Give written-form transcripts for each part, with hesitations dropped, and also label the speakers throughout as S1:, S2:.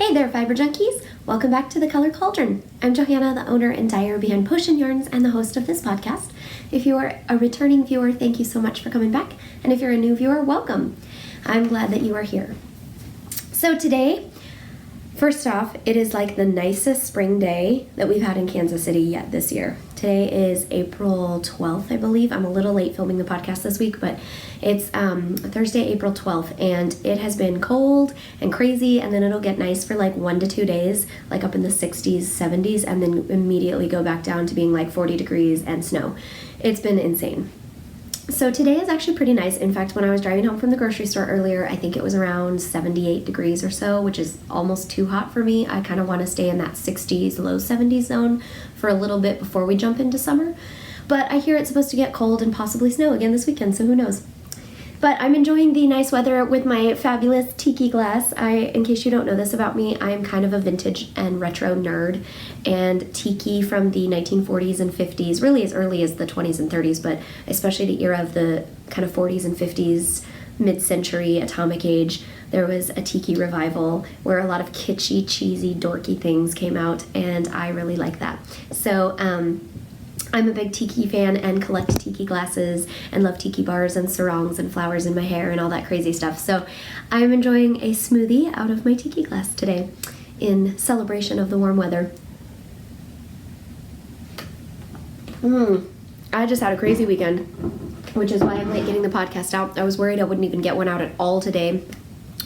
S1: Hey there, fiber junkies! Welcome back to the Color Cauldron. I'm Johanna, the owner and dyer behind Potion Yarns and the host of this podcast. If you are a returning viewer, thank you so much for coming back. And if you're a new viewer, welcome. I'm glad that you are here. So today, first off, it is like the nicest spring day that we've had in Kansas City yet this year. Today is April 12th, I believe. I'm a little late filming the podcast this week, but it's Thursday, April 12th, and it has been cold and crazy, and then it'll get nice for like 1 to 2 days, like up in the 60s, 70s, and then immediately go back down to being like 40 degrees and snow. It's been insane. So today is actually pretty nice. In fact, when I was driving home from the grocery store earlier, I think it was around 78 degrees or so, which is almost too hot for me. I kind of want to stay in that 60s, low 70s zone for a little bit before we jump into summer. But I hear it's supposed to get cold and possibly snow again this weekend, so who knows. But I'm enjoying the nice weather with my fabulous tiki glass. In case you don't know this about me, I'm kind of a vintage and retro nerd, and tiki from the 1940s and 50s, really as early as the 20s and 30s, but especially the era of the kind of 40s and 50s, mid-century atomic age, there was a tiki revival where a lot of kitschy, cheesy, dorky things came out, and I really like that. So, I'm a big tiki fan and collect tiki glasses and love tiki bars and sarongs and flowers in my hair and all that crazy stuff. So I'm enjoying a smoothie out of my tiki glass today in celebration of the warm weather. I just had a crazy weekend, which is why I'm late getting the podcast out. I was worried I wouldn't even get one out at all today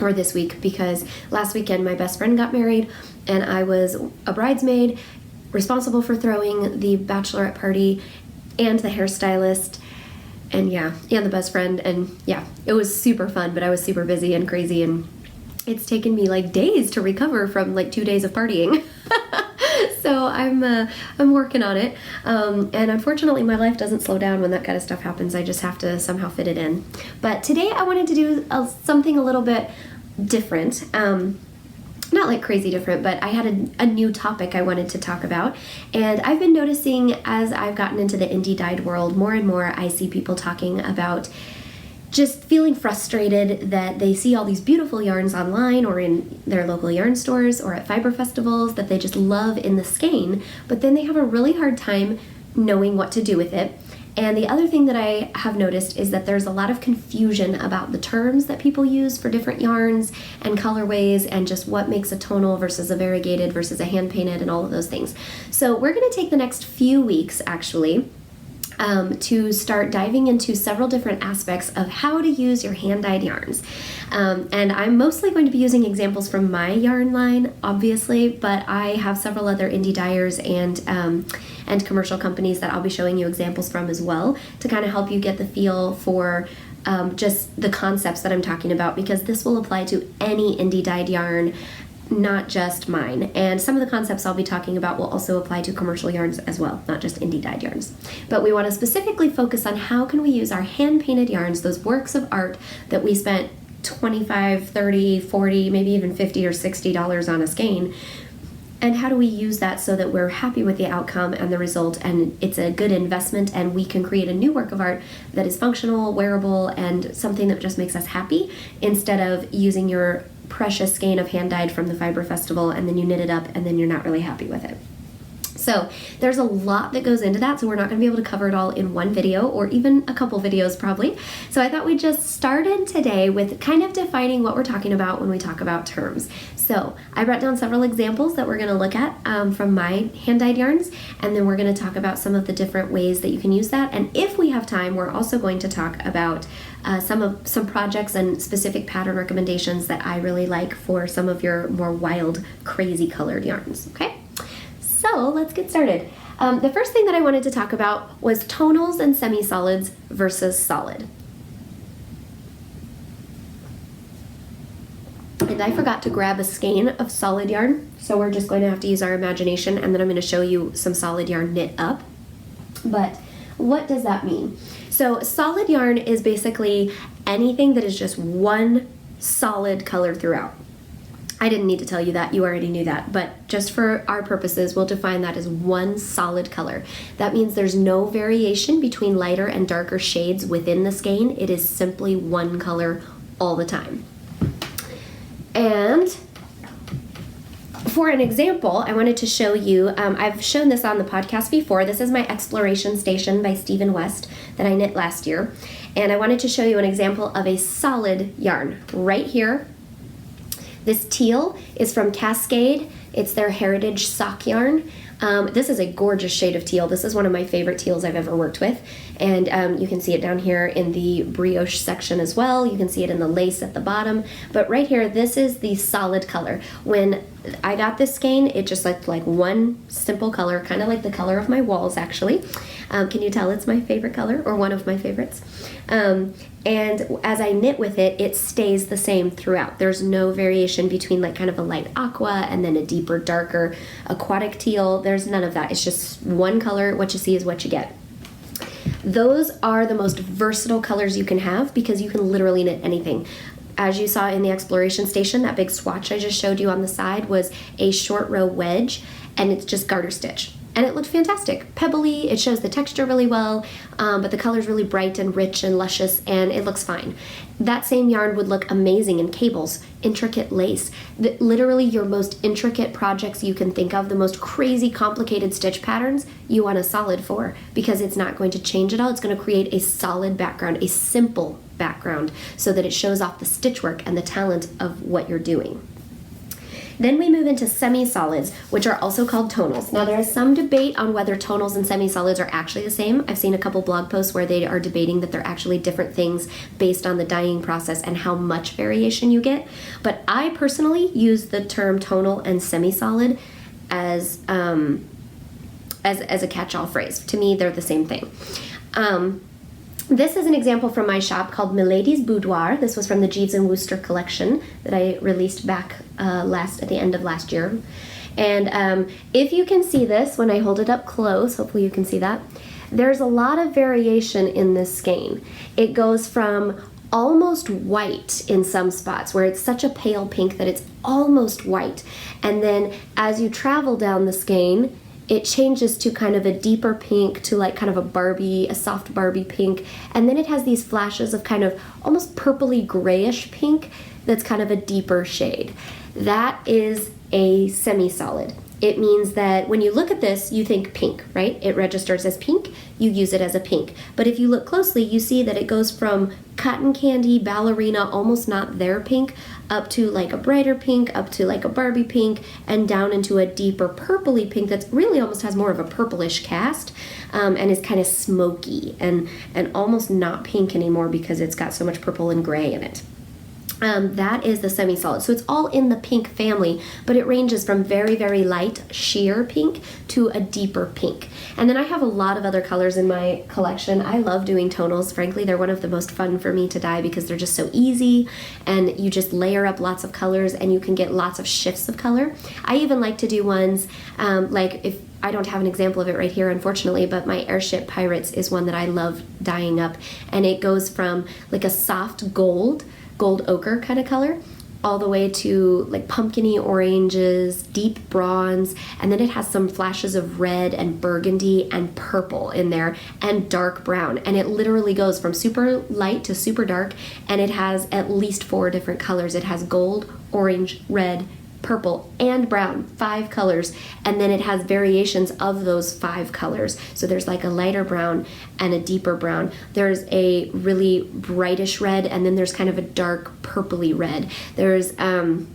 S1: or this week because last weekend my best friend got married and I was a bridesmaid, responsible for throwing the bachelorette party and the hairstylist and the best friend, and it was super fun, but I was super busy and crazy, and it's taken me like days to recover from like 2 days of partying. So I'm working on it, and unfortunately my life doesn't slow down when that kind of stuff happens. I just have to somehow fit it in. But today I wanted to do something a little bit different. Not like crazy different, but I had a new topic I wanted to talk about, and I've been noticing as I've gotten into the indie dyed world, more and more I see people talking about just feeling frustrated that they see all these beautiful yarns online or in their local yarn stores or at fiber festivals that they just love in the skein, but then they have a really hard time knowing what to do with it. And the other thing that I have noticed is that there's a lot of confusion about the terms that people use for different yarns and colorways and just what makes a tonal versus a variegated versus a hand painted and all of those things. So we're going to take the next few weeks actually to start diving into several different aspects of how to use your hand-dyed yarns. And I'm mostly going to be using examples from my yarn line, obviously, but I have several other indie dyers and commercial companies that I'll be showing you examples from as well to kind of help you get the feel for just the concepts that I'm talking about, because this will apply to any indie dyed yarn, not just mine. And some of the concepts I'll be talking about will also apply to commercial yarns as well, not just indie dyed yarns. But we want to specifically focus on how can we use our hand painted yarns, those works of art that we spent $25, $30, $40, maybe even $50 or $60 on a skein, and how do we use that so that we're happy with the outcome and the result, and it's a good investment, and we can create a new work of art that is functional, wearable, and something that just makes us happy, instead of using your precious skein of hand dyed from the fiber festival and then you knit it up and then you're not really happy with it. So there's a lot that goes into that, so we're not going to be able to cover it all in one video or even a couple videos probably. So I thought we'd just start in today with kind of defining what we're talking about when we talk about terms. So I brought down several examples that we're going to look at from my hand-dyed yarns, and then we're going to talk about some of the different ways that you can use that. And if we have time, we're also going to talk about some projects and specific pattern recommendations that I really like for some of your more wild, crazy colored yarns. Okay? So let's get started. The first thing that I wanted to talk about was tonals and semi-solids versus solid. And I forgot to grab a skein of solid yarn, so we're just going to have to use our imagination, and then I'm going to show you some solid yarn knit up. But what does that mean? So solid yarn is basically anything that is just one solid color throughout. I didn't need to tell you that, you already knew that, but just for our purposes, we'll define that as one solid color. That means there's no variation between lighter and darker shades within the skein. It is simply one color all the time. And for an example, I wanted to show you, I've shown this on the podcast before. This is my Exploration Station by Stephen West that I knit last year. And I wanted to show you an example of a solid yarn right here. This teal is from Cascade. It's their Heritage Sock yarn. This is a gorgeous shade of teal. This is one of my favorite teals I've ever worked with. And you can see it down here in the brioche section as well. You can see it in the lace at the bottom. But right here, this is the solid color. When I got this skein, it just looked like one simple color, kind of like the color of my walls, actually. Can you tell it's my favorite color, or one of my favorites? And as I knit with it, it stays the same throughout. There's no variation between like kind of a light aqua and then a deeper, darker aquatic teal. There's none of that. It's just one color. What you see is what you get. Those are the most versatile colors you can have because you can literally knit anything. As you saw in the Exploration Station, that big swatch I just showed you on the side was a short row wedge, and it's just garter stitch. And it looked fantastic. Pebbly, it shows the texture really well, but the color's really bright and rich and luscious, and it looks fine. That same yarn would look amazing in cables, intricate lace. Literally your most intricate projects you can think of, the most crazy complicated stitch patterns, you want a solid for, because it's not going to change at all. It's going to create a solid background, a simple background, so that it shows off the stitch work and the talent of what you're doing. Then we move into semi-solids, which are also called tonals. Now there is some debate on whether tonals and semi-solids are actually the same. I've seen a couple blog posts where they are debating that they're actually different things based on the dyeing process and how much variation you get. But I personally use the term tonal and semi-solid as a catch-all phrase. To me, they're the same thing. This is an example from my shop called Milady's Boudoir. This was from the Jeeves and Wooster collection that I released back at the end of last year. And if you can see this, when I hold it up close, hopefully you can see that, there's a lot of variation in this skein. It goes from almost white in some spots where it's such a pale pink that it's almost white. And then as you travel down the skein, it changes to kind of a deeper pink to like kind of a soft Barbie pink. And then it has these flashes of kind of almost purpley grayish pink that's kind of a deeper shade. That is a semi-solid. It means that when you look at this, you think pink, right? It registers as pink, you use it as a pink. But if you look closely, you see that it goes from cotton candy, ballerina, almost not there pink, up to like a brighter pink, up to like a Barbie pink, and down into a deeper purpley pink that's really almost has more of a purplish cast, and is kind of smoky and almost not pink anymore because it's got so much purple and gray in it. That is the semi-solid. So it's all in the pink family, but it ranges from very, very light sheer pink to a deeper pink. And then I have a lot of other colors in my collection. I love doing tonals. Frankly, they're one of the most fun for me to dye because they're just so easy, and you just layer up lots of colors and you can get lots of shifts of color. I even like to do ones like if I don't have an example of it right here, unfortunately, but my Airship Pirates is one that I love dyeing up, and it goes from like a soft gold ochre kind of color, all the way to like pumpkiny oranges, deep bronze, and then it has some flashes of red and burgundy and purple in there, and dark brown. And it literally goes from super light to super dark, and it has at least 4 different colors. It has gold, orange, red, purple, and brown, 5 colors, and then it has variations of those 5 colors. So there's like a lighter brown and a deeper brown. There's a really brightish red, and then there's kind of a dark purpley red. There's kind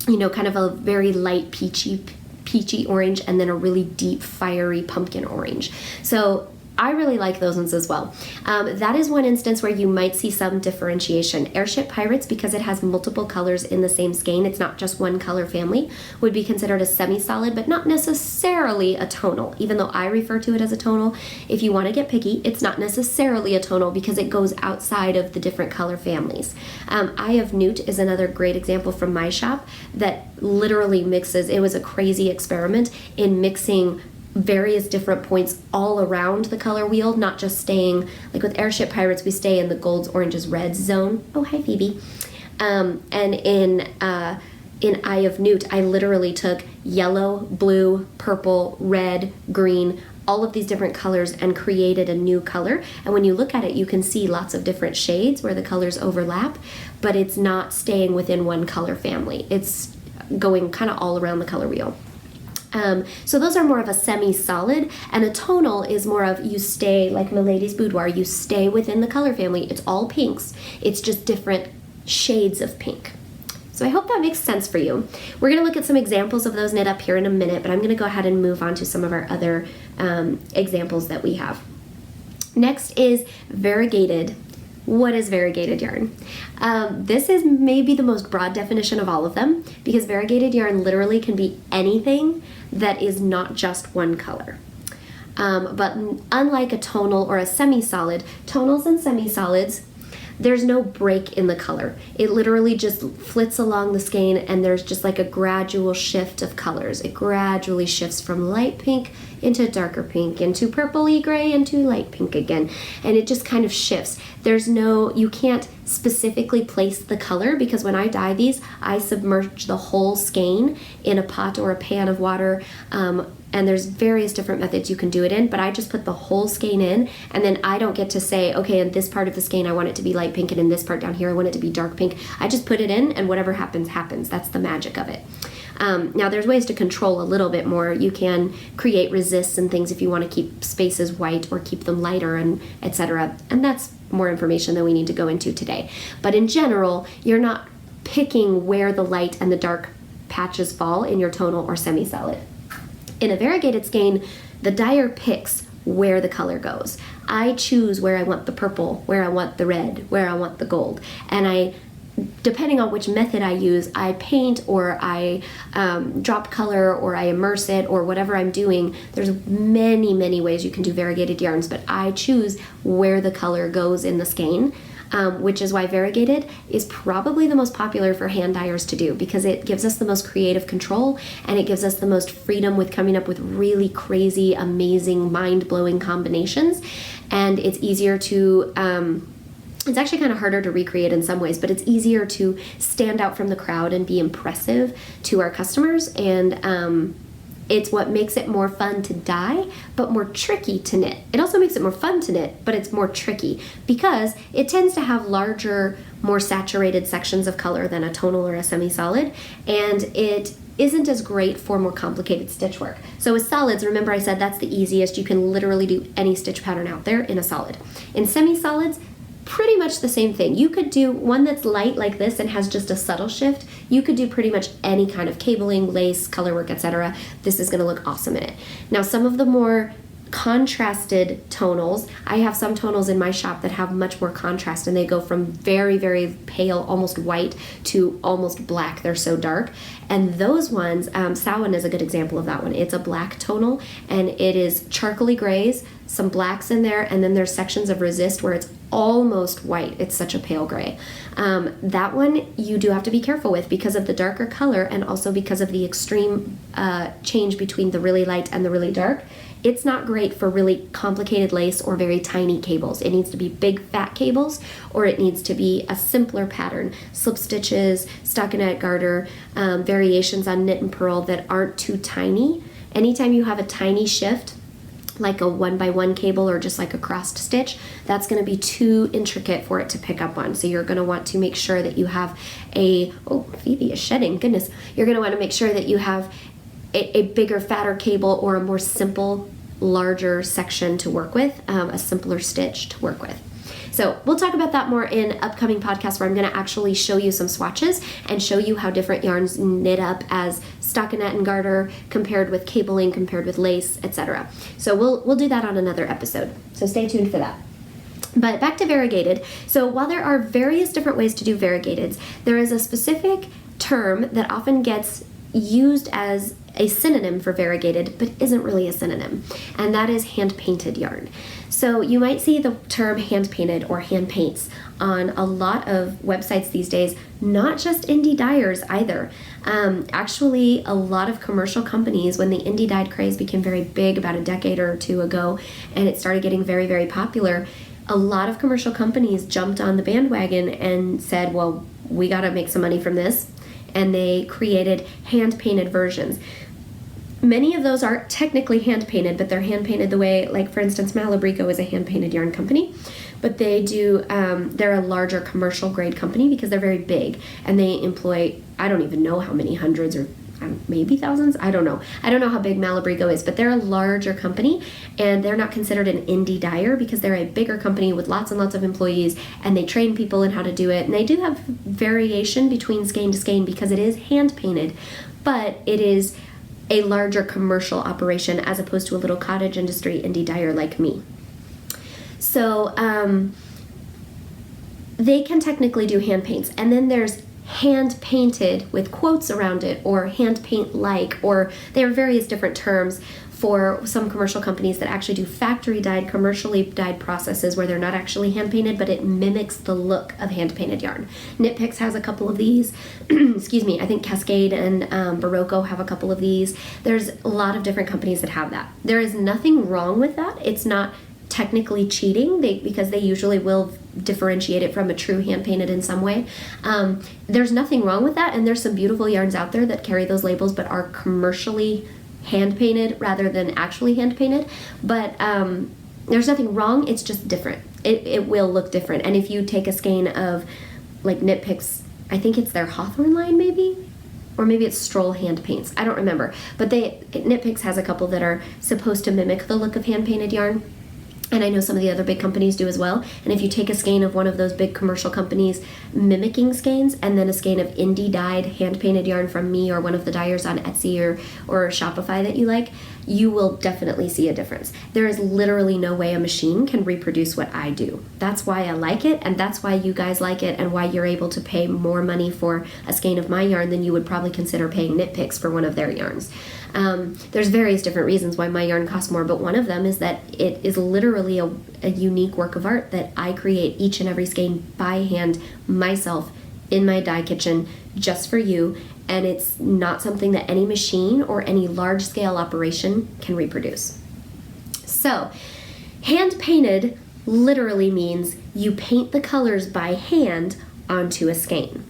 S1: of a very light peachy orange, and then a really deep fiery pumpkin orange. So I really like those ones as well. That is one instance where you might see some differentiation. Airship Pirates, because it has multiple colors in the same skein, it's not just one color family, would be considered a semi-solid, but not necessarily a tonal. Even though I refer to it as a tonal, if you want to get picky, it's not necessarily a tonal because it goes outside of the different color families. Eye of Newt is another great example from my shop that literally mixes. It was a crazy experiment in mixing various different points all around the color wheel, not just staying, like with Airship Pirates, we stay in the golds, oranges, reds zone. Oh, hi, Phoebe. And in Eye of Newt, I literally took yellow, blue, purple, red, green, all of these different colors and created a new color. And when you look at it, you can see lots of different shades where the colors overlap, but it's not staying within one color family. It's going kind of all around the color wheel. So those are more of a semi-solid, and a tonal is more of you stay, like Milady's Boudoir, you stay within the color family. It's all pinks. It's just different shades of pink. So I hope that makes sense for you. We're going to look at some examples of those knit up here in a minute, but I'm going to go ahead and move on to some of our other examples that we have. Next is variegated. What is variegated yarn? This is maybe the most broad definition of all of them, because variegated yarn literally can be anything that is not just one color. But unlike a tonal or a semi-solid, tonals and semi-solids, there's no break in the color. It literally just flits along the skein, and there's just like a gradual shift of colors. It gradually shifts from light pink into darker pink, into purpley gray, into light pink again. And it just kind of shifts. You can't specifically place the color, because when I dye these, I submerge the whole skein in a pot or a pan of water, and there's various different methods you can do it in, but I just put the whole skein in, and then I don't get to say, okay, in this part of the skein I want it to be light pink, and in this part down here I want it to be dark pink. I just put it in, and whatever happens, happens. That's the magic of it. Now there's ways to control a little bit more. You can create resists and things if you want to keep spaces white or keep them lighter, and etc. And that's more information than we need to go into today. But in general, you're not picking where the light and the dark patches fall in your tonal or semi-solid. In a variegated skein, the dyer picks where the color goes. I choose where I want the purple, where I want the red, where I want the gold, and depending on which method I use, I paint, or I drop color, or I immerse it, or whatever I'm doing. There's many, many ways you can do variegated yarns, but I choose where the color goes in the skein, which is why variegated is probably the most popular for hand dyers to do, because it gives us the most creative control, and it gives us the most freedom with coming up with really crazy, amazing, mind-blowing combinations, and it's easier to... it's actually kind of harder to recreate in some ways, but it's easier to stand out from the crowd and be impressive to our customers, and it's what makes it more fun to dye, but more tricky to knit. It also makes it more fun to knit, but it's more tricky because it tends to have larger, more saturated sections of color than a tonal or a semi-solid, and it isn't as great for more complicated stitch work. So with solids, remember I said that's the easiest. You can literally do any stitch pattern out there in a solid. In semi-solids, pretty much the same thing. You could do one that's light like this and has just a subtle shift. You could do pretty much any kind of cabling, lace, color work, etc. This is going to look awesome in it. Now, some of the more contrasted tonals, I have some tonals in my shop that have much more contrast, and they go from very, very pale, almost white, to almost black. They're so dark. And those ones, Samhain is a good example of that one. It's a black tonal, and it is charcoaly grays, some blacks in there, and then there's sections of resist where it's almost white. It's such a pale gray. That one you do have to be careful with because of the darker color, and also because of the extreme change between the really light and the really dark. It's not great for really complicated lace or very tiny cables. It needs to be big fat cables, or it needs to be a simpler pattern. Slip stitches, stockinette garter, variations on knit and purl that aren't too tiny. Anytime you have a tiny shift, like a 1x1 cable or just like a crossed stitch, that's going to be too intricate for it to pick up on. So you're going to want to make sure that you have Phoebe is shedding, goodness. You're going to want to make sure that you have a bigger, fatter cable, or a more simple, larger section to work with, a simpler stitch to work with. So we'll talk about that more in upcoming podcasts, where I'm going to actually show you some swatches and show you how different yarns knit up as stockinette and garter compared with cabling, compared with lace, etc. So we'll do that on another episode. So stay tuned for that. But back to variegated. So while there are various different ways to do variegateds, there is a specific term that often gets used as a synonym for variegated, but isn't really a synonym, and that is hand-painted yarn. So you might see the term hand-painted or hand paints on a lot of websites these days, not just indie dyers either. Actually, a lot of commercial companies, when the indie dyed craze became very big about a decade or two ago, and it started getting very, very popular, a lot of commercial companies jumped on the bandwagon and said, well, we got to make some money from this, and they created hand-painted versions. Many of those aren't technically hand-painted, but they're hand-painted the way, like for instance, Malabrico is a hand-painted yarn company, but they do, they're a larger commercial grade company because they're very big, and they employ I don't even know how many hundreds or maybe thousands. I don't know how big Malabrigo is, but they're a larger company, and they're not considered an indie dyer because they're a bigger company with lots and lots of employees, and they train people in how to do it. And they do have variation between skein to skein because it is hand painted, but it is a larger commercial operation as opposed to a little cottage industry indie dyer like me. So they can technically do hand paints, and then there's hand painted with quotes around it, or hand paint like, or there are various different terms for some commercial companies that actually do factory dyed, commercially dyed processes where they're not actually hand painted, but it mimics the look of hand painted yarn. Knit Picks has a couple of these. Excuse me, I think Cascade and Barocco have a couple of these. There's a lot of different companies that have that. There is nothing wrong with that. It's not technically cheating because they usually will differentiate it from a true hand painted in some way. There's nothing wrong with that, and there's some beautiful yarns out there that carry those labels but are commercially hand painted rather than actually hand painted. But there's nothing wrong, it's just different. It will look different. And if you take a skein of like Knit Picks, I think it's their Hawthorne line maybe, or maybe it's Stroll Hand Paints, I don't remember, but Knit Picks has a couple that are supposed to mimic the look of hand painted yarn. And I know some of the other big companies do as well. And if you take a skein of one of those big commercial companies mimicking skeins, and then a skein of indie dyed hand painted yarn from me or one of the dyers on Etsy or Shopify that you like, you will definitely see a difference. There is literally no way a machine can reproduce what I do. That's why I like it, and that's why you guys like it, and why you're able to pay more money for a skein of my yarn than you would probably consider paying Knit Picks for one of their yarns. There's various different reasons why my yarn costs more, but one of them is that it is literally a unique work of art that I create each and every skein by hand myself in my dye kitchen just for you, and it's not something that any machine or any large-scale operation can reproduce. So, hand painted literally means you paint the colors by hand onto a skein.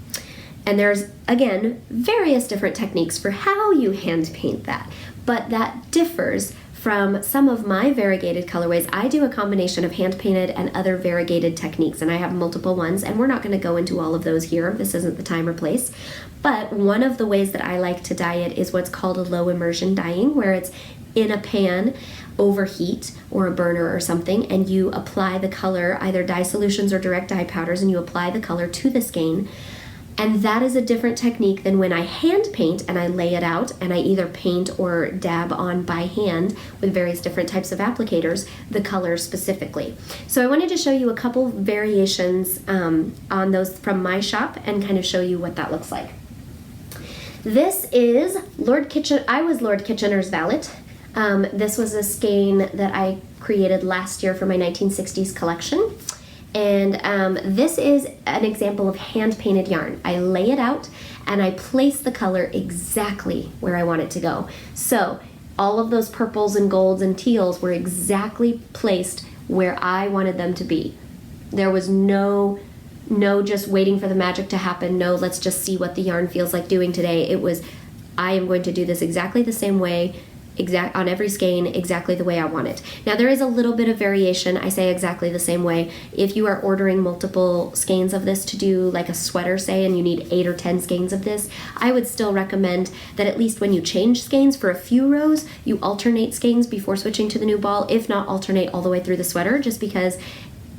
S1: And there's, again, various different techniques for how you hand paint that, but that differs from some of my variegated colorways. I do a combination of hand painted and other variegated techniques, and I have multiple ones, and we're not going to go into all of those here. This isn't the time or place. But one of the ways that I like to dye it is what's called a low immersion dyeing, where it's in a pan over heat or a burner or something, and you apply the color, either dye solutions or direct dye powders, and you apply the color to the skein. And that is a different technique than when I hand paint and I lay it out and I either paint or dab on by hand with various different types of applicators the colors specifically. So I wanted to show you a couple variations on those from my shop and kind of show you what that looks like. This is I was Lord Kitchener's valet. This was a skein that I created last year for my 1960s collection. And this is an example of hand-painted yarn. I lay it out and I place the color exactly where I want it to go. So all of those purples and golds and teals were exactly placed where I wanted them to be. There was no just waiting for the magic to happen. No, let's just see what the yarn feels like doing today. It was, I am going to do this exactly the same way, on every skein, exactly the way I want it. Now there is a little bit of variation. I say exactly the same way. If you are ordering multiple skeins of this to do like a sweater, say, and you need 8 or 10 skeins of this, I would still recommend that at least when you change skeins for a few rows, you alternate skeins before switching to the new ball, if not alternate all the way through the sweater, just because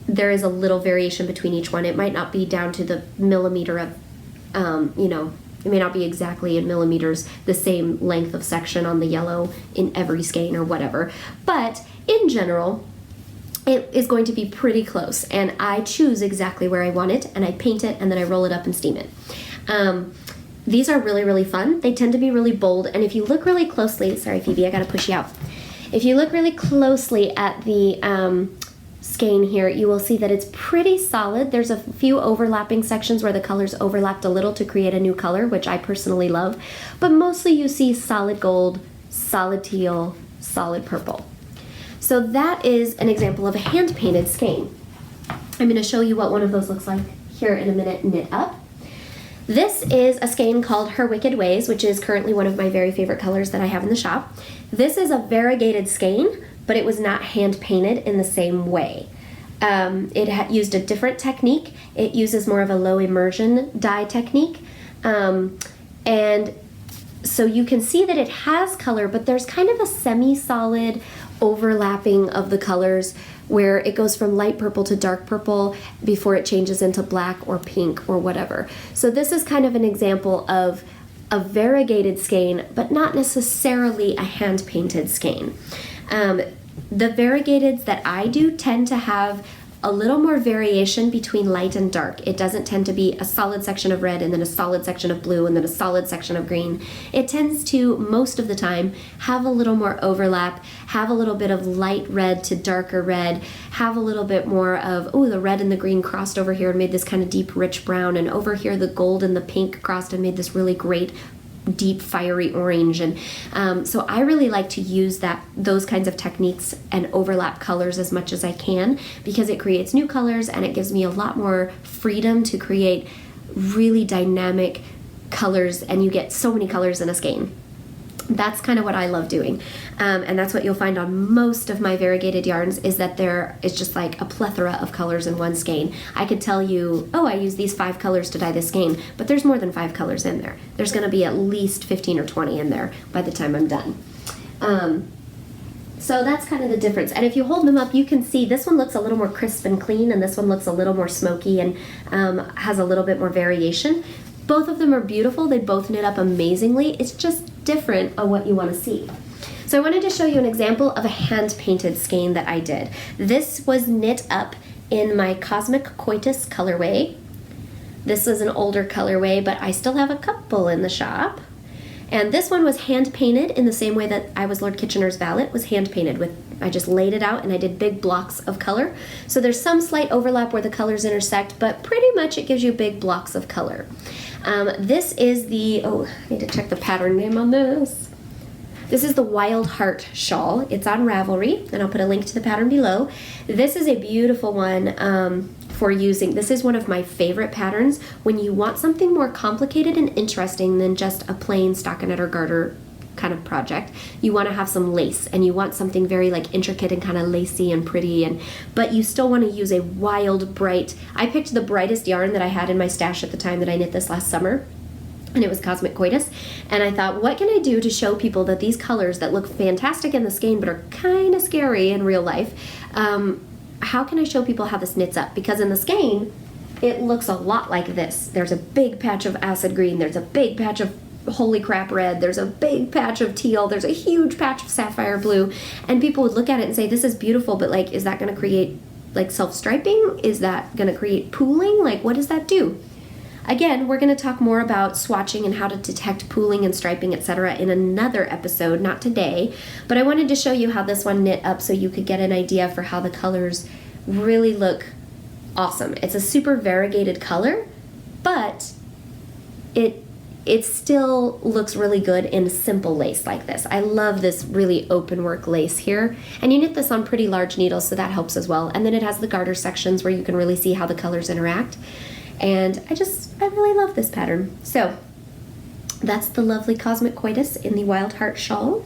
S1: there is a little variation between each one. It might not be down to the millimeter of, it may not be exactly in millimeters the same length of section on the yellow in every skein or whatever. But in general, it is going to be pretty close. And I choose exactly where I want it, and I paint it, and then I roll it up and steam it. These are really, really fun. They tend to be really bold. And if you look really closely, sorry, Phoebe, I got to push you out. If you look really closely at the skein here, you will see that it's pretty solid. There's a few overlapping sections where the colors overlapped a little to create a new color, which I personally love, but mostly you see solid gold, solid teal, solid purple. So that is an example of a hand-painted skein. I'm going to show you what one of those looks like here in a minute, knit up. This is a skein called Her Wicked Ways, which is currently one of my very favorite colors that I have in the shop. This is a variegated skein, but it was not hand-painted in the same way. It used a different technique. It uses more of a low immersion dye technique. And so you can see that it has color, but there's kind of a semi-solid overlapping of the colors where it goes from light purple to dark purple before it changes into black or pink or whatever. So this is kind of an example of a variegated skein, but not necessarily a hand-painted skein. The variegateds that I do tend to have a little more variation between light and dark. It doesn't tend to be a solid section of red and then a solid section of blue and then a solid section of green. It tends to, most of the time, have a little more overlap, have a little bit of light red to darker red, have a little bit more of, oh, the red and the green crossed over here and made this kind of deep, rich brown, and over here the gold and the pink crossed and made this really great deep fiery orange. And so I really like to use those kinds of techniques and overlap colors as much as I can, because it creates new colors and it gives me a lot more freedom to create really dynamic colors, and you get so many colors in a skein. That's kind of what I love doing, and that's what you'll find on most of my variegated yarns, is that there is just like a plethora of colors in one skein. I could tell you, oh, I use these 5 colors to dye this skein, but there's more than 5 colors in there. There's going to be at least 15 or 20 in there by the time I'm done. So that's kind of the difference. And if you hold them up, you can see this one looks a little more crisp and clean, and this one looks a little more smoky and has a little bit more variation. Both of them are beautiful. They both knit up amazingly. It's just different on what you want to see. So I wanted to show you an example of a hand-painted skein that I did. This was knit up in my Cosmic Coitus colorway. This was an older colorway, but I still have a couple in the shop. And this one was hand-painted in the same way that I Was Lord Kitchener's Valet was hand-painted with. I just laid it out and I did big blocks of color. So there's some slight overlap where the colors intersect, but pretty much it gives you big blocks of color. This is the, I need to check the pattern name on this. This is the Wildheart shawl. It's on Ravelry, and I'll put a link to the pattern below. This is a beautiful one for using. This is one of my favorite patterns when you want something more complicated and interesting than just a plain stockinette or garter kind of project. You want to have some lace, and you want something very like intricate and kind of lacy and pretty, but you still want to use a wild, bright. I picked the brightest yarn that I had in my stash at the time that I knit this last summer, and it was Cosmic Coitus. And I thought, what can I do to show people that these colors that look fantastic in the skein but are kind of scary in real life, how can I show people how this knits up? Because in the skein, it looks a lot like this. There's a big patch of acid green, there's a big patch of holy crap red, there's a big patch of teal, there's a huge patch of sapphire blue, and people would look at it and say, this is beautiful, but like, is that going to create like self-striping? Is that going to create pooling? Like, what does that do? Again, we're going to talk more about swatching and how to detect pooling and striping, etc. in another episode, not today, but I wanted to show you how this one knit up so you could get an idea for how the colors really look awesome. It's a super variegated color, but it still looks really good in simple lace like this. I love this really open work lace here. And you knit this on pretty large needles, so that helps as well. And then it has the garter sections where you can really see how the colors interact. And I really love this pattern. So that's the lovely Cosmic Coitus in the Wildheart shawl.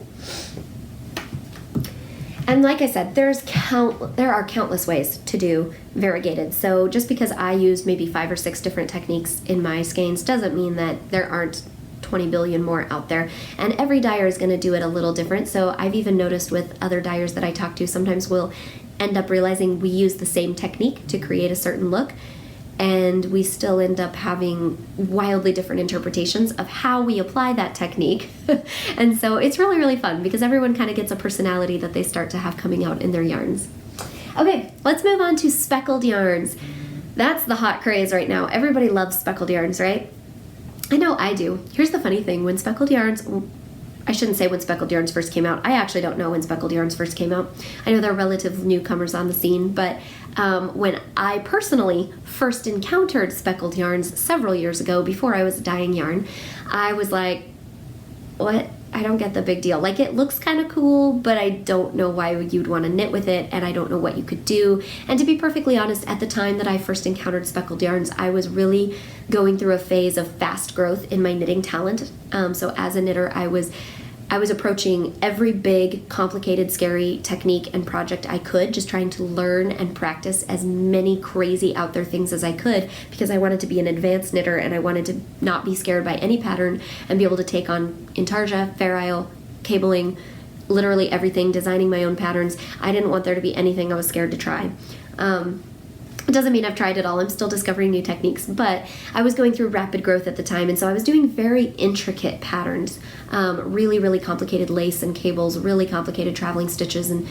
S1: And like I said, there are countless ways to do variegated. So just because I use maybe 5 or 6 different techniques in my skeins doesn't mean that there aren't 20 billion more out there. And every dyer is going to do it a little different. So I've even noticed with other dyers that I talk to, sometimes we'll end up realizing we use the same technique to create a certain look, and we still end up having wildly different interpretations of how we apply that technique. And so it's really, really fun because everyone kind of gets a personality that they start to have coming out in their yarns. Okay, let's move on to speckled yarns. That's the hot craze right now. Everybody loves speckled yarns, right? I know I do. Here's the funny thing. When speckled yarns, I shouldn't say when speckled yarns first came out. I actually don't know when speckled yarns first came out. I know they're relative newcomers on the scene, but when I personally first encountered speckled yarns several years ago, before I was dyeing yarn, I was like, what? I don't get the big deal. Like, it looks kind of cool, but I don't know why you'd want to knit with it, and I don't know what you could do. And to be perfectly honest, at the time that I first encountered speckled yarns, I was really going through a phase of fast growth in my knitting talent. So as a knitter, I I was approaching every big, complicated, scary technique and project I could, just trying to learn and practice as many crazy out there things as I could, because I wanted to be an advanced knitter and I wanted to not be scared by any pattern and be able to take on intarsia, Fair Isle, cabling, literally everything, designing my own patterns. I didn't want there to be anything I was scared to try. It doesn't mean I've tried it all. I'm still discovering new techniques, but I was going through rapid growth at the time, and so I was doing very intricate patterns, really, really complicated lace and cables, really complicated traveling stitches, and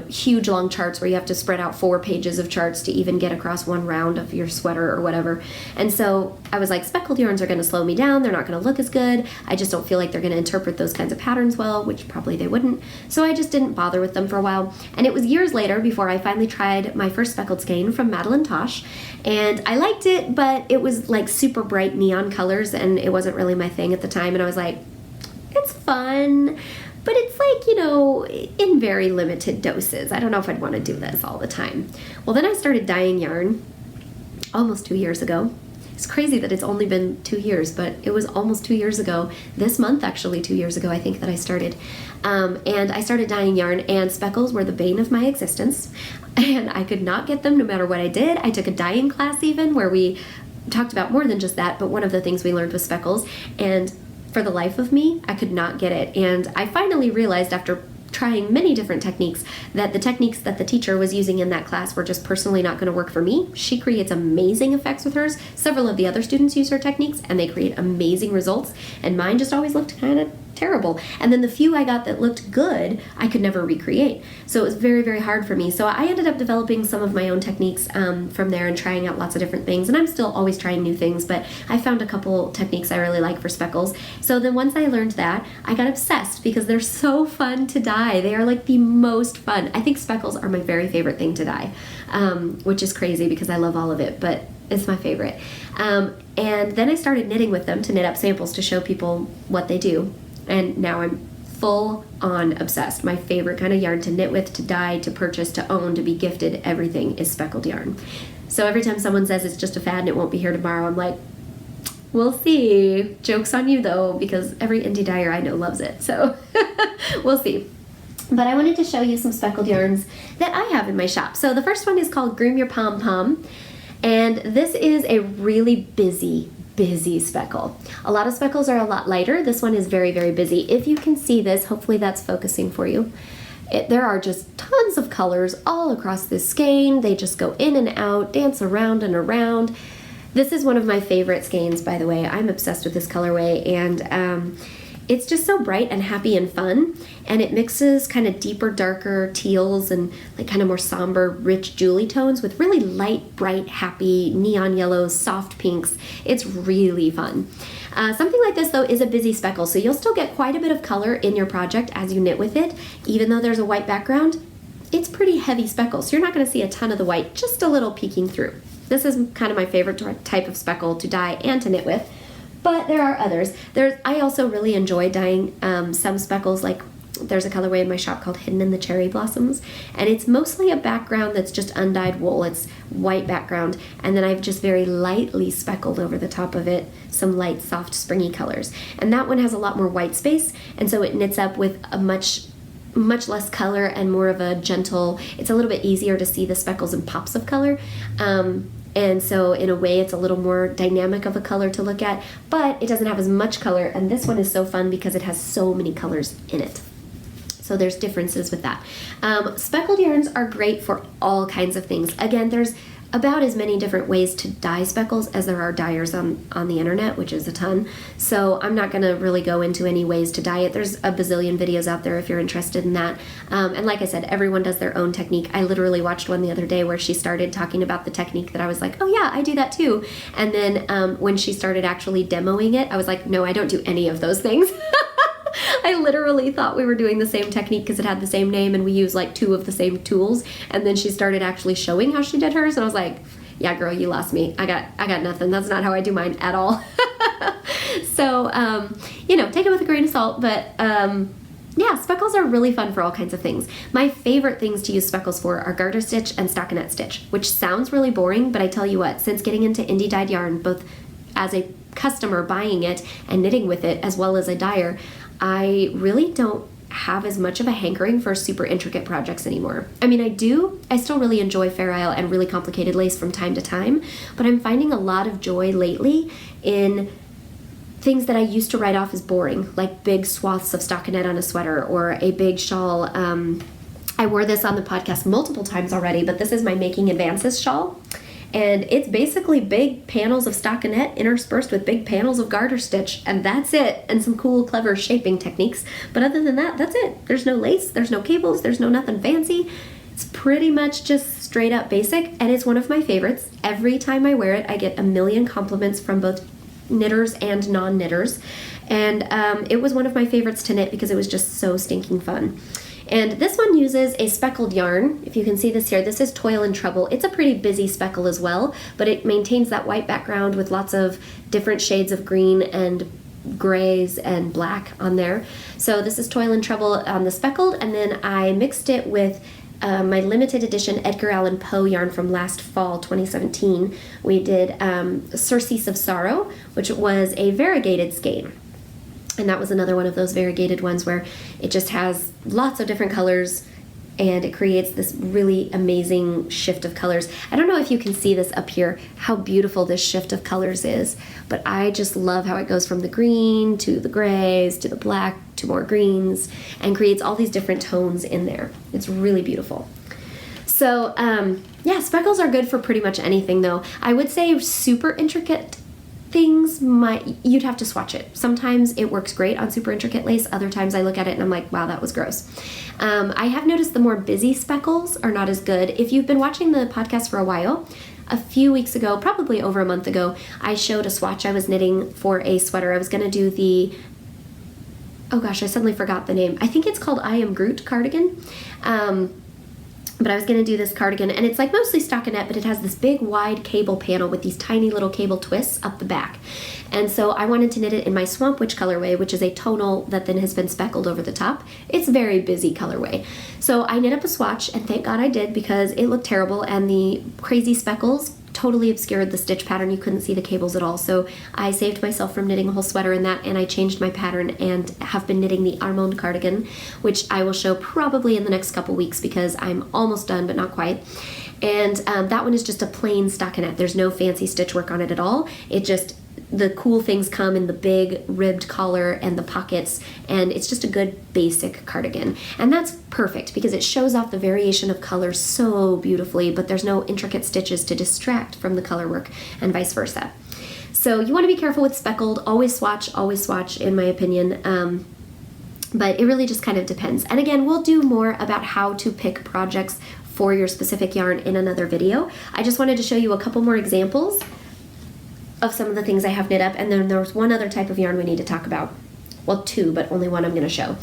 S1: huge long charts where you have to spread out 4 pages of charts to even get across one round of your sweater or whatever. And so I was like, speckled yarns are going to slow me down. They're not going to look as good. I just don't feel like they're going to interpret those kinds of patterns well, which probably they wouldn't. So I just didn't bother with them for a while. And it was years later before I finally tried my first speckled skein from Madeline Tosh. And I liked it, but it was like super bright neon colors, and it wasn't really my thing at the time. And I was like, it's fun, but it's like, in very limited doses. I don't know if I'd want to do this all the time. Well, then I started dyeing yarn almost 2 years ago. It's crazy that it's only been 2 years, but it was almost 2 years ago. This month, actually, 2 years ago, I think that I started. And I started dyeing yarn, and speckles were the bane of my existence. And I could not get them no matter what I did. I took a dyeing class even where we talked about more than just that, but one of the things we learned was speckles. And for the life of me, I could not get it. And I finally realized after trying many different techniques that the techniques that the teacher was using in that class were just personally not going to work for me. She creates amazing effects with hers. Several of the other students use her techniques and they create amazing results, and mine just always looked kind of terrible. And then the few I got that looked good, I could never recreate. So it was very, very hard for me. So I ended up developing some of my own techniques from there and trying out lots of different things. And I'm still always trying new things, but I found a couple techniques I really like for speckles. So then once I learned that, I got obsessed because they're so fun to dye. They are like the most fun. I think speckles are my very favorite thing to dye, which is crazy because I love all of it, but it's my favorite. And then I started knitting with them to knit up samples to show people what they do. And now I'm full on obsessed. My favorite kind of yarn to knit with, to dye, to purchase, to own, to be gifted, everything is speckled yarn. So every time someone says it's just a fad and it won't be here tomorrow, I'm like, we'll see. Joke's on you though, because every indie dyer I know loves it. So we'll see. But I wanted to show you some speckled yarns that I have in my shop. So the first one is called Groom Your Pom Pom. And this is a really busy speckle. A lot of speckles are a lot lighter. This one is very, very busy. If you can see this, hopefully that's focusing for you. There are just tons of colors all across this skein. They just go in and out, dance around and around. This is one of my favorite skeins, by the way. I'm obsessed with this colorway, and it's just so bright and happy and fun, and it mixes kind of deeper, darker teals and like kind of more somber, rich jewelry tones with really light, bright, happy neon yellows, soft pinks. It's really fun. Something like this, though, is a busy speckle, so you'll still get quite a bit of color in your project as you knit with it. Even though there's a white background, it's pretty heavy speckle, so you're not going to see a ton of the white, just a little peeking through. This is kind of my favorite type of speckle to dye and to knit with. But there are others. I also really enjoy dyeing some speckles, like there's a colorway in my shop called Hidden in the Cherry Blossoms, and it's mostly a background that's just undyed wool. It's white background, and then I've just very lightly speckled over the top of it some light, soft, springy colors. And that one has a lot more white space, and so it knits up with a much less color and more of a gentle, it's a little bit easier to see the speckles and pops of color. And so in a way it's a little more dynamic of a color to look at, but it doesn't have as much color, and this one is so fun because it has so many colors in it. So there's differences with that. Speckled yarns are great for all kinds of things. Again, there's about as many different ways to dye speckles as there are dyers on the internet, which is a ton. So I'm not going to really go into any ways to dye it. There's a bazillion videos out there if you're interested in that. And like I said, everyone does their own technique. I literally watched one the other day where she started talking about the technique that I was like, oh yeah, I do that too. And then when she started actually demoing it, I was like, no, I don't do any of those things. I literally thought we were doing the same technique because it had the same name and we use like 2 of the same tools. And then she started actually showing how she did hers, and I was like, yeah, girl, you lost me. I got nothing. That's not how I do mine at all. So, take it with a grain of salt, but yeah, speckles are really fun for all kinds of things. My favorite things to use speckles for are garter stitch and stockinette stitch, which sounds really boring, but I tell you what, since getting into indie dyed yarn, both as a customer buying it and knitting with it as well as a dyer, I really don't have as much of a hankering for super intricate projects anymore. I mean, I still really enjoy Fair Isle and really complicated lace from time to time, but I'm finding a lot of joy lately in things that I used to write off as boring, like big swaths of stockinette on a sweater or a big shawl. I wore this on the podcast multiple times already, but this is my Making Advances shawl. And it's basically big panels of stockinette interspersed with big panels of garter stitch, and that's it, and some cool, clever shaping techniques. But other than that, that's it. There's no lace, there's no cables, there's no nothing fancy. It's pretty much just straight up basic, and it's one of my favorites. Every time I wear it, I get a million compliments from both knitters and non-knitters, and it was one of my favorites to knit because it was just so stinking fun. And this one uses a speckled yarn. If you can see this here, this is Toil and Trouble. It's a pretty busy speckle as well, but it maintains that white background with lots of different shades of green and grays and black on there. So this is Toil and Trouble on the speckled, and then I mixed it with my limited edition Edgar Allan Poe yarn from last fall, 2017. We did Surcease of Sorrow, which was a variegated skein. And that was another one of those variegated ones where it just has lots of different colors and it creates this really amazing shift of colors. I don't know if you can see this up here, how beautiful this shift of colors is, but I just love how it goes from the green to the grays to the black to more greens and creates all these different tones in there. It's really beautiful. So, yeah, speckles are good for pretty much anything though. I would say super intricate things you'd have to swatch it. Sometimes it works great on super intricate lace. Other times I look at it and I'm like, wow, that was gross. I have noticed the more busy speckles are not as good. If you've been watching the podcast for a while, a few weeks ago, probably over a month ago, I showed a swatch I was knitting for a sweater. I was going to do the, oh gosh, I suddenly forgot the name. I think it's called I Am Groot cardigan. But I was going to do this cardigan, and it's like mostly stockinette, but it has this big wide cable panel with these tiny little cable twists up the back. And so I wanted to knit it in my Swamp Witch colorway, which is a tonal that then has been speckled over the top. It's very busy colorway. So I knit up a swatch, and thank God I did because it looked terrible, and the crazy speckles totally obscured the stitch pattern. You couldn't see the cables at all. So I saved myself from knitting a whole sweater in that, and I changed my pattern and have been knitting the Armand cardigan, which I will show probably in the next couple weeks because I'm almost done, but not quite. And that one is just a plain stockinette. There's no fancy stitch work on it at all. It just, the cool things come in the big ribbed collar and the pockets, and it's just a good basic cardigan. And that's perfect because it shows off the variation of colors so beautifully, but there's no intricate stitches to distract from the color work and vice versa. So you want to be careful with speckled. Always swatch in my opinion. But it really just kind of depends. And again, we'll do more about how to pick projects for your specific yarn in another video. I just wanted to show you a couple more examples of some of the things I have knit up, and then there's one other type of yarn we need to talk about. Well, two, but only one I'm going to show.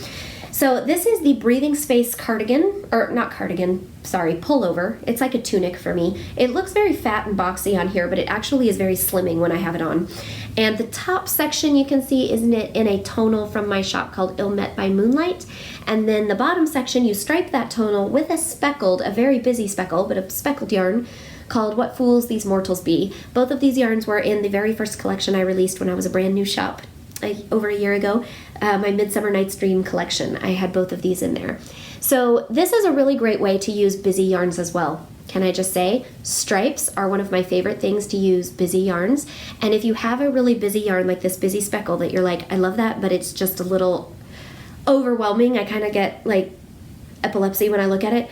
S1: So this is the Breathing Space cardigan, or not cardigan, sorry, pullover. It's like a tunic for me. It looks very fat and boxy on here, but it actually is very slimming when I have it on. And the top section you can see is knit in a tonal from my shop called Ill Met by Moonlight. And then the bottom section, you stripe that tonal with a very busy speckle, but a speckled yarn called What Fools These Mortals Be. Both of these yarns were in the very first collection I released when I was a brand new shop over a year ago, my Midsummer Night's Dream collection. I had both of these in there. So this is a really great way to use busy yarns as well. Can I just say, stripes are one of my favorite things to use busy yarns. And if you have a really busy yarn like this busy speckle that you're like, I love that, but it's just a little overwhelming, I kind of get like epilepsy when I look at it,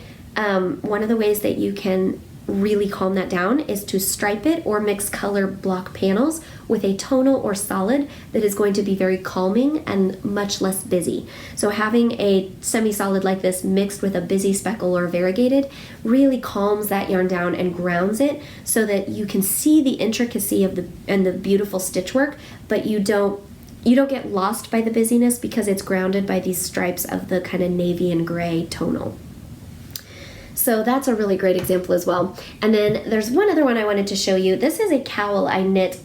S1: one of the ways that you can really calm that down is to stripe it or mix color block panels with a tonal or solid that is going to be very calming and much less busy. So having a semi-solid like this mixed with a busy speckle or variegated really calms that yarn down and grounds it so that you can see the intricacy of the beautiful stitch work, but you don't get lost by the busyness because it's grounded by these stripes of the kind of navy and gray tonal. So that's a really great example as well. And then there's one other one I wanted to show you. This is a cowl I knit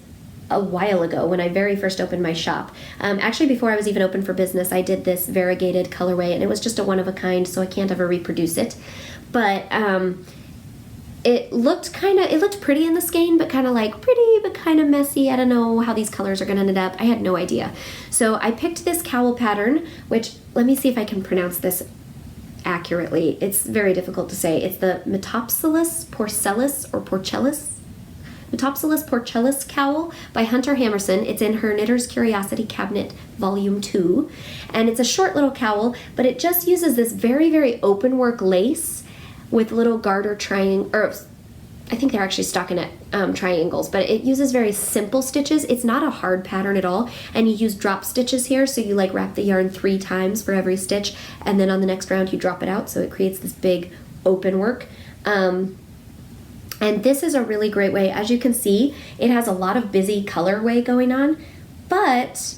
S1: a while ago when I very first opened my shop. Actually, before I was even open for business, I did this variegated colorway, and it was just a one of a kind, so I can't ever reproduce it. But it looked pretty in the skein, but kind of like pretty, but kind of messy. I don't know how these colors are going to end up. I had no idea. So I picked this cowl pattern, which, let me see if I can pronounce this accurately. It's very difficult to say. It's the Metopsilus Porcellus or Porcellus. Metopsilus Porcellus cowl by Hunter Hammerson. It's in her Knitter's Curiosity Cabinet Volume 2. And it's a short little cowl, but it just uses this very, very open work lace with little garter I think they're actually stockinette triangles, but it uses very simple stitches. It's not a hard pattern at all, and you use drop stitches here, so you like wrap the yarn 3 times for every stitch, and then on the next round you drop it out, so it creates this big open work. And this is a really great way. As you can see, it has a lot of busy colorway going on, but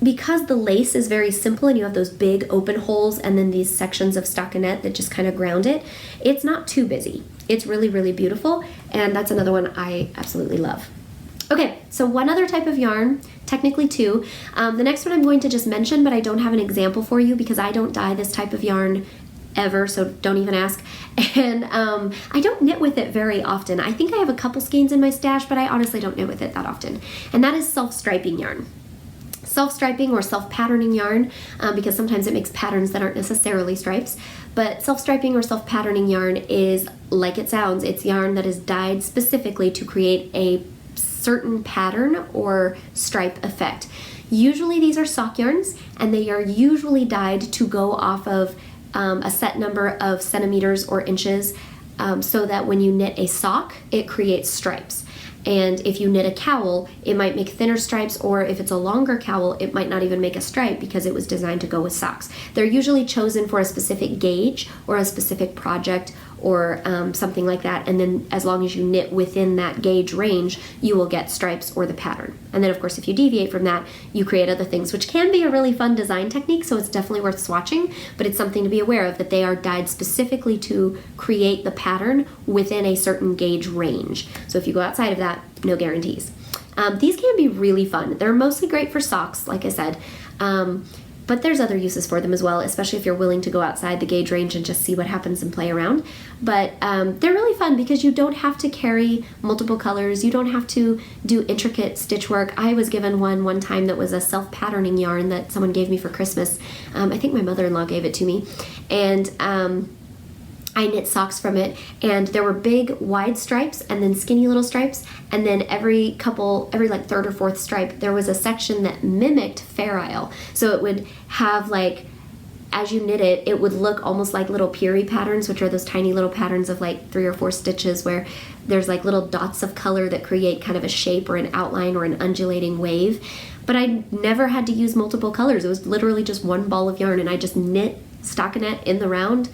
S1: because the lace is very simple and you have those big open holes and then these sections of stockinette that just kind of ground it, it's not too busy. It's really, really beautiful, and that's another one I absolutely love. Okay, so one other type of yarn, technically 2. The next one I'm going to just mention, but I don't have an example for you because I don't dye this type of yarn ever, so don't even ask. And I don't knit with it very often. I think I have a couple skeins in my stash, but I honestly don't knit with it that often. And that is self-striping yarn. Self-striping or self-patterning yarn, because sometimes it makes patterns that aren't necessarily stripes. But self-striping or self-patterning yarn is, like it sounds, it's yarn that is dyed specifically to create a certain pattern or stripe effect. Usually these are sock yarns, and they are usually dyed to go off of a set number of centimeters or inches, so that when you knit a sock, it creates stripes. And if you knit a cowl, it might make thinner stripes, or if it's a longer cowl, it might not even make a stripe because it was designed to go with socks. They're usually chosen for a specific gauge or a specific project or something like that, and then as long as you knit within that gauge range, you will get stripes or the pattern. And then of course if you deviate from that, you create other things, which can be a really fun design technique, so it's definitely worth swatching, but it's something to be aware of, that they are dyed specifically to create the pattern within a certain gauge range. So if you go outside of that, no guarantees. These can be really fun. They're mostly great for socks, like I said, but there's other uses for them as well, especially if you're willing to go outside the gauge range and just see what happens and play around. But they're really fun because you don't have to carry multiple colors. You don't have to do intricate stitch work. I was given one time that was a self-patterning yarn that someone gave me for Christmas. I think my mother-in-law gave it to me. And I knit socks from it, and there were big wide stripes and then skinny little stripes, and then every like third or fourth stripe there was a section that mimicked Fair Isle. So it would have, like, as you knit it, it would look almost like little Peary patterns, which are those tiny little patterns of like 3 or 4 stitches where there's like little dots of color that create kind of a shape or an outline or an undulating wave. But I never had to use multiple colors. It was literally just one ball of yarn, and I just knit stockinette in the round,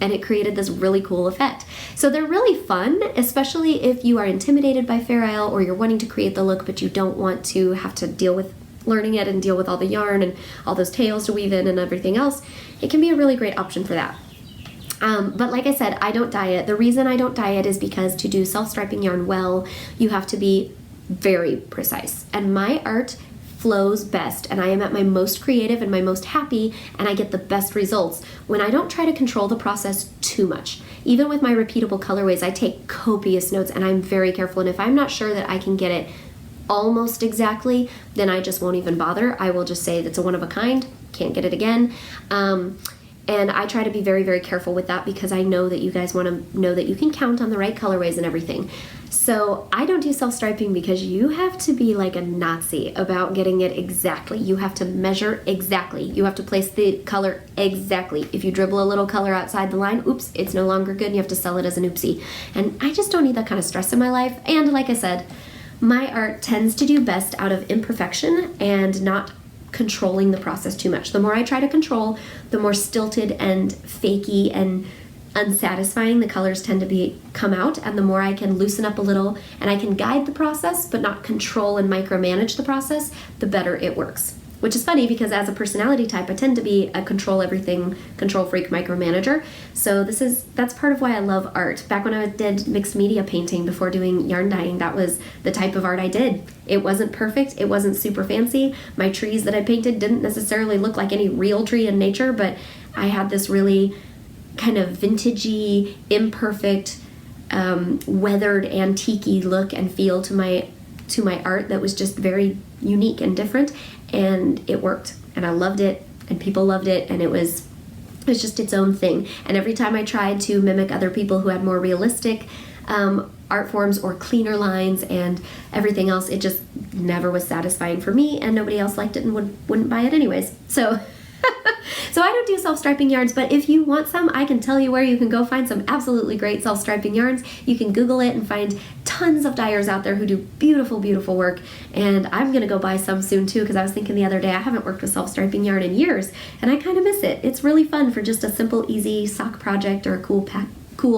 S1: and it created this really cool effect. So they're really fun, especially if you are intimidated by Fair Isle or you're wanting to create the look but you don't want to have to deal with learning it and deal with all the yarn and all those tails to weave in and everything else. It can be a really great option for that. But like I said, I don't dye it. The reason I don't dye it is because to do self-striping yarn well, you have to be very precise. And my art flows best, and I am at my most creative and my most happy, and I get the best results when I don't try to control the process too much. Even with my repeatable colorways, I take copious notes and I'm very careful, and if I'm not sure that I can get it almost exactly, then I just won't even bother. I will just say that's a one of a kind, can't get it again. And I try to be very, very careful with that because I know that you guys want to know that you can count on the right colorways and everything. So I don't do self-striping because you have to be like a Nazi about getting it exactly. You have to measure exactly. You have to place the color exactly. If you dribble a little color outside the line, oops, it's no longer good and you have to sell it as an oopsie. And I just don't need that kind of stress in my life. And like I said, my art tends to do best out of imperfection and not controlling the process too much. The more I try to control, the more stilted and fakey and unsatisfying the colors tend to come out, and the more I can loosen up a little and I can guide the process but not control and micromanage the process, the better it works. Which is funny because as a personality type, I tend to be a control everything, control freak, micromanager. So that's part of why I love art. Back when I did mixed media painting before doing yarn dyeing, that was the type of art I did. It wasn't perfect, it wasn't super fancy. My trees that I painted didn't necessarily look like any real tree in nature, but I had this really kind of vintagey, imperfect weathered antique-y look and feel to my art that was just very unique and different, and it worked, and I loved it, and people loved it, and it was just its own thing. And every time I tried to mimic other people who had more realistic art forms or cleaner lines and everything else, it just never was satisfying for me, and nobody else liked it and wouldn't buy it anyways. So so I don't do self-striping yarns, but if you want some, I can tell you where you can go find some absolutely great self-striping yarns. You can Google it and find tons of dyers out there who do beautiful, beautiful work. And I'm going to go buy some soon too, because I was thinking the other day, I haven't worked with self-striping yarn in years, and I kind of miss it. It's really fun for just a simple, easy sock project or a cool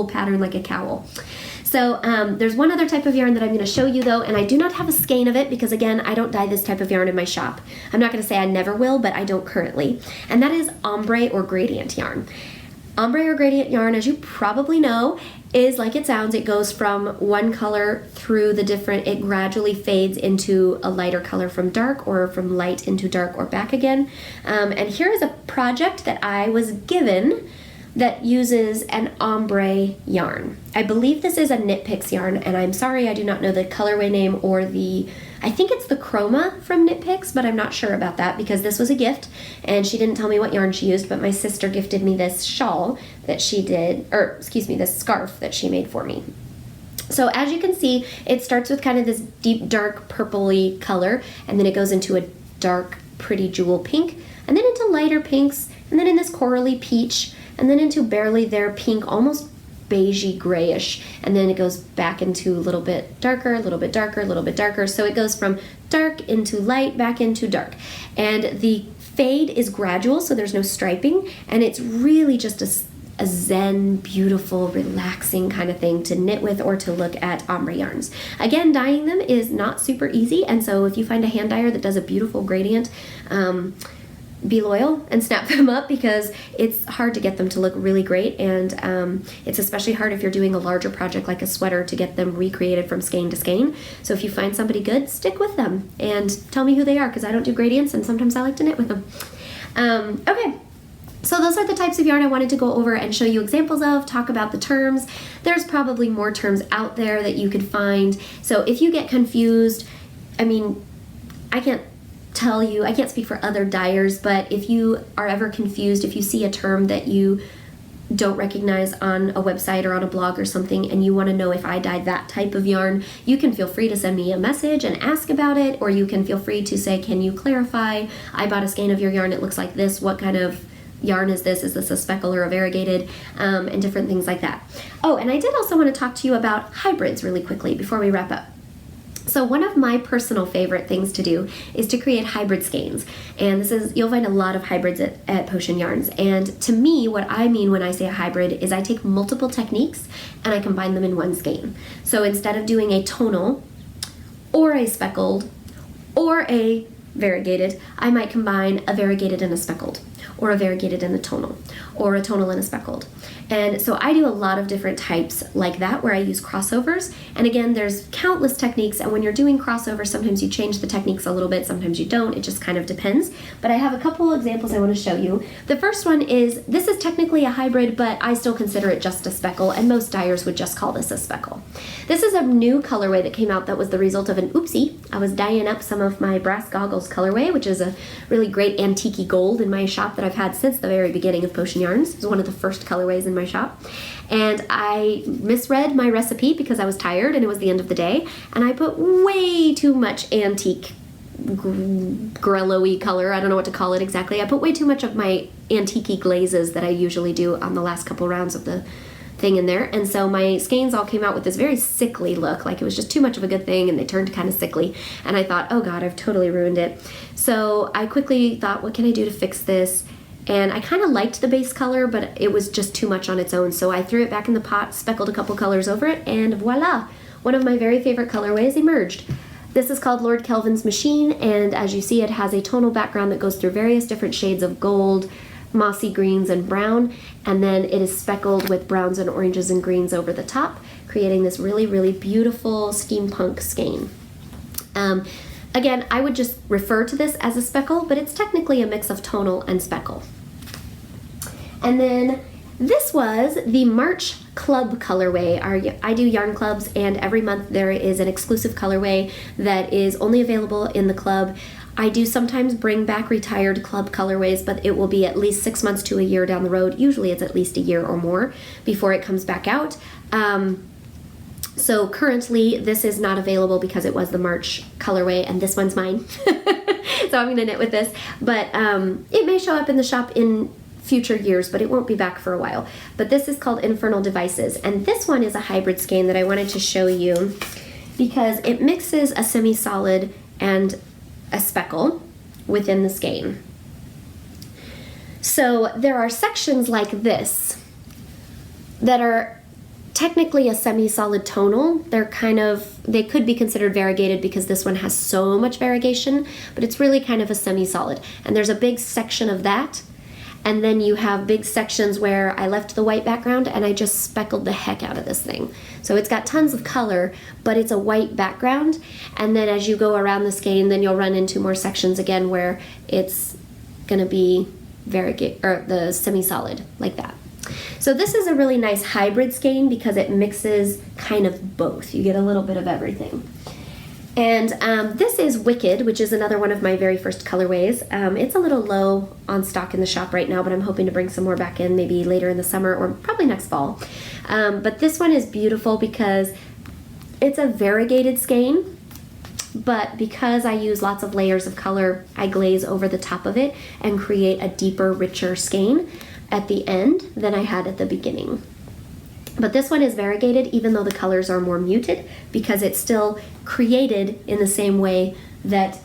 S1: pattern like a cowl. So there's one other type of yarn that I'm going to show you though, and I do not have a skein of it because, again, I don't dye this type of yarn in my shop. I'm not going to say I never will, but I don't currently. And that is ombre or gradient yarn. Ombre or gradient yarn, as you probably know, is like it sounds. It goes from one color through the different, it gradually fades into a lighter color from dark, or from light into dark, or back again. And here is a project that I was given that uses an ombre yarn. I believe this is a Knit Picks yarn, and I'm sorry I do not know the colorway name or I think it's the Chroma from Knit Picks, but I'm not sure about that because this was a gift and she didn't tell me what yarn she used, but my sister gifted me this shawl that she did, or excuse me, this scarf that she made for me. So as you can see, it starts with kind of this deep dark purpley color, and then it goes into a dark pretty jewel pink, and then into lighter pinks, and then in this corally peach, and then into barely there pink, almost beigey grayish, and then it goes back into a little bit darker, a little bit darker, a little bit darker. So it goes from dark into light, back into dark. And the fade is gradual, so there's no striping, and it's really just a zen, beautiful, relaxing kind of thing to knit with or to look at ombre yarns. Again, dyeing them is not super easy, and so if you find a hand dyer that does a beautiful gradient, be loyal and snap them up, because it's hard to get them to look really great, and it's especially hard if you're doing a larger project like a sweater to get them recreated from skein to skein. So if you find somebody good, stick with them and tell me who they are, because I don't do gradients and sometimes I like to knit with them. Okay. So those are the types of yarn I wanted to go over and show you examples of, talk about the terms. There's probably more terms out there that you could find. So if you get confused, I mean, I can't speak for other dyers, but if you are ever confused, if you see a term that you don't recognize on a website or on a blog or something, and you want to know if I dyed that type of yarn, you can feel free to send me a message and ask about it, or you can feel free to say, can you clarify? I bought a skein of your yarn, it looks like this. What kind of yarn is this? Is this a speckle or a variegated? And different things like that. Oh, and I did also want to talk to you about hybrids really quickly before we wrap up. So one of my personal favorite things to do is to create hybrid skeins. And you'll find a lot of hybrids at Potion Yarns. And to me, what I mean when I say a hybrid is I take multiple techniques and I combine them in one skein. So instead of doing a tonal or a speckled or a variegated, I might combine a variegated and a speckled, or a variegated and a tonal, or a tonal and a speckled. And so I do a lot of different types like that where I use crossovers. And again, there's countless techniques, and when you're doing crossovers, sometimes you change the techniques a little bit, sometimes you don't. It just kind of depends. But I have a couple examples I want to show you. The first one is, this is technically a hybrid, but I still consider it just a speckle, and most dyers would just call this a speckle. This is a new colorway that came out that was the result of an oopsie. I was dyeing up some of my brass goggles colorway, which is a really great antique gold in my shop that I've had since the very beginning of Potion Yarns. It was one of the first colorways in my shop. And I misread my recipe because I was tired and it was the end of the day, and I put way too much antique grello-y color. I don't know what to call it exactly. I put way too much of my antique glazes that I usually do on the last couple rounds of the thing in there, and so my skeins all came out with this very sickly look, like it was just too much of a good thing, and they turned kind of sickly, and I thought, oh god, I've totally ruined it. So I quickly thought, what can I do to fix this? And I kind of liked the base color, but it was just too much on its own, so I threw it back in the pot, speckled a couple colors over it, and voila! One of my very favorite colorways emerged. This is called Lord Kelvin's Machine, and as you see, it has a tonal background that goes through various different shades of gold, mossy greens, and brown, and then it is speckled with browns and oranges and greens over the top, creating this really, really beautiful steampunk skein. Again, I would just refer to this as a speckle, but it's technically a mix of tonal and speckle. And then This was the March Club colorway. I do yarn clubs, and every month there is an exclusive colorway that is only available in the club. I do sometimes bring back retired club colorways, but it will be at least 6 months to a year down the road. Usually it's at least a year or more before it comes back out. So currently this is not available because it was the March colorway, and this one's mine. So I'm going to knit with this, but it may show up in the shop in future years, but it won't be back for a while. But this is called Infernal Devices, and this one is a hybrid skein that I wanted to show you because it mixes a semi-solid and a speckle within the skein. So there are sections like this that are technically a semi-solid tonal. They could be considered variegated because this one has so much variegation, but it's really kind of a semi-solid. And there's a big section of that. And then you have big sections where I left the white background and I just speckled the heck out of this thing. So it's got tons of color, but it's a white background. And then as you go around the skein, then you'll run into more sections again where it's gonna be variegated, or the semi-solid, like that. So this is a really nice hybrid skein because it mixes kind of both. You get a little bit of everything. And this is Wicked, which is another one of my very first colorways. It's a little low on stock in the shop right now, but I'm hoping to bring some more back in maybe later in the summer or probably next fall. But this one is beautiful because it's a variegated skein, but because I use lots of layers of color, I glaze over the top of it and create a deeper, richer skein at the end than I had at the beginning. But this one is variegated even though the colors are more muted because it's still created in the same way that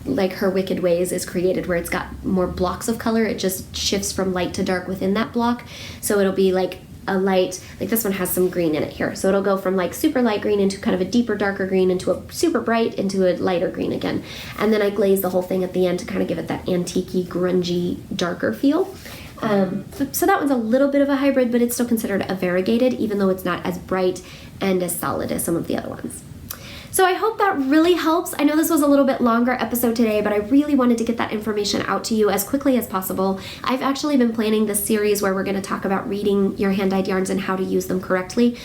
S1: like her Wicked Ways is created, where it's got more blocks of color. It just shifts from light to dark within that block. So it'll be like a light, like this one has some green in it here. So it'll go from like super light green into kind of a deeper, darker green into a super bright into a lighter green again. And then I glaze the whole thing at the end to kind of give it that antique-y, grungy, darker feel. So that one's a little bit of a hybrid, but it's still considered a variegated, even though it's not as bright and as solid as some of the other ones. So I hope that really helps. I know this was a little bit longer episode today, but I really wanted to get that information out to you as quickly as possible. I've actually been planning this series where we're going to talk about reading your hand-dyed yarns and how to use them correctly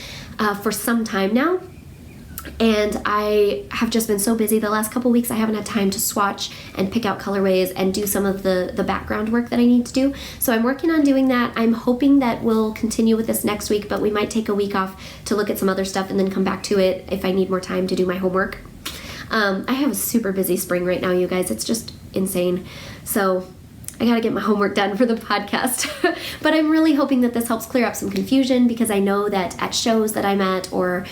S1: for some time now. And I have just been so busy the last couple weeks I haven't had time to swatch and pick out colorways and do some of the background work that I need to do. So I'm working on doing that. I'm hoping that we'll continue with this next week, but we might take a week off to look at some other stuff and then come back to it if I need more time to do my homework. I have a super busy spring right now, you guys. It's just insane. So I gotta get my homework done for the podcast. But I'm really hoping that this helps clear up some confusion because I know that at shows that I'm at or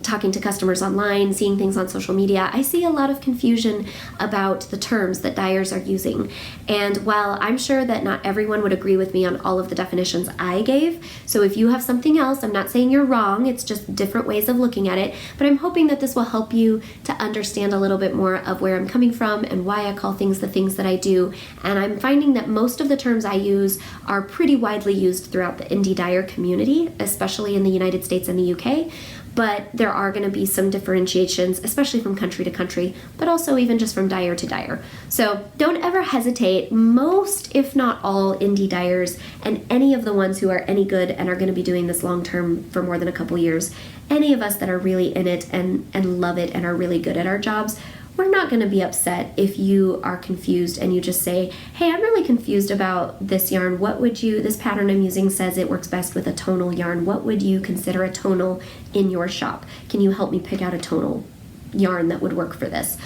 S1: talking to customers online, seeing things on social media, I see a lot of confusion about the terms that dyers are using. And while I'm sure that not everyone would agree with me on all of the definitions I gave, so if you have something else, I'm not saying you're wrong, it's just different ways of looking at it, but I'm hoping that this will help you to understand a little bit more of where I'm coming from and why I call things the things that I do. And I'm finding that most of the terms I use are pretty widely used throughout the indie dyer community, especially in the United States and the UK. But there are going to be some differentiations, especially from country to country, but also even just from dyer to dyer. So don't ever hesitate. Most, if not all, indie dyers and any of the ones who are any good and are going to be doing this long term for more than a couple years, any of us that are really in it and love it and are really good at our jobs, we're not going to be upset if you are confused and you just say, hey, I'm really confused about this yarn. This pattern I'm using says it works best with a tonal yarn. What would you consider a tonal in your shop? Can you help me pick out a tonal yarn that would work for this?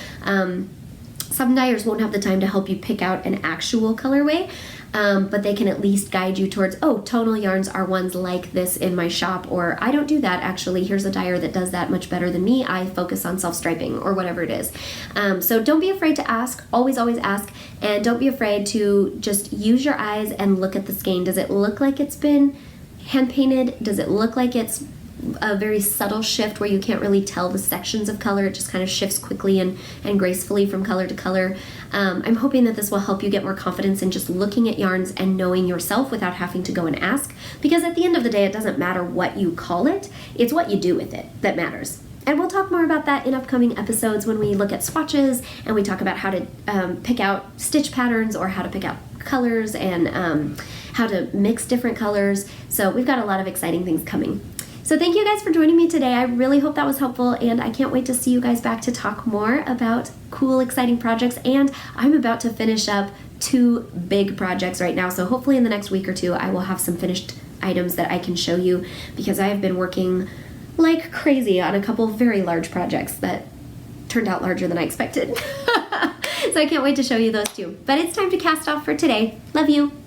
S1: Some dyers won't have the time to help you pick out an actual colorway, but they can at least guide you towards, oh, tonal yarns are ones like this in my shop, or I don't do that actually. Here's a dyer that does that much better than me. I focus on self-striping, or whatever it is. So don't be afraid to ask. Always, always ask. And don't be afraid to just use your eyes and look at the skein. Does it look like it's been hand painted? Does it look like it's a very subtle shift where you can't really tell the sections of color? It just kind of shifts quickly and gracefully from color to color. I'm hoping that this will help you get more confidence in just looking at yarns and knowing yourself without having to go and ask, because at the end of the day, it doesn't matter what you call it, it's what you do with it that matters. And we'll talk more about that in upcoming episodes when we look at swatches and we talk about how to pick out stitch patterns or how to pick out colors and how to mix different colors. So we've got a lot of exciting things coming. So thank you guys for joining me today. I really hope that was helpful, and I can't wait to see you guys back to talk more about cool, exciting projects. And I'm about to finish up 2 big projects right now, so hopefully in the next week or 2 I will have some finished items that I can show you, because I have been working like crazy on a couple very large projects that turned out larger than I expected. So I can't wait to show you those too. But it's time to cast off for today. Love you.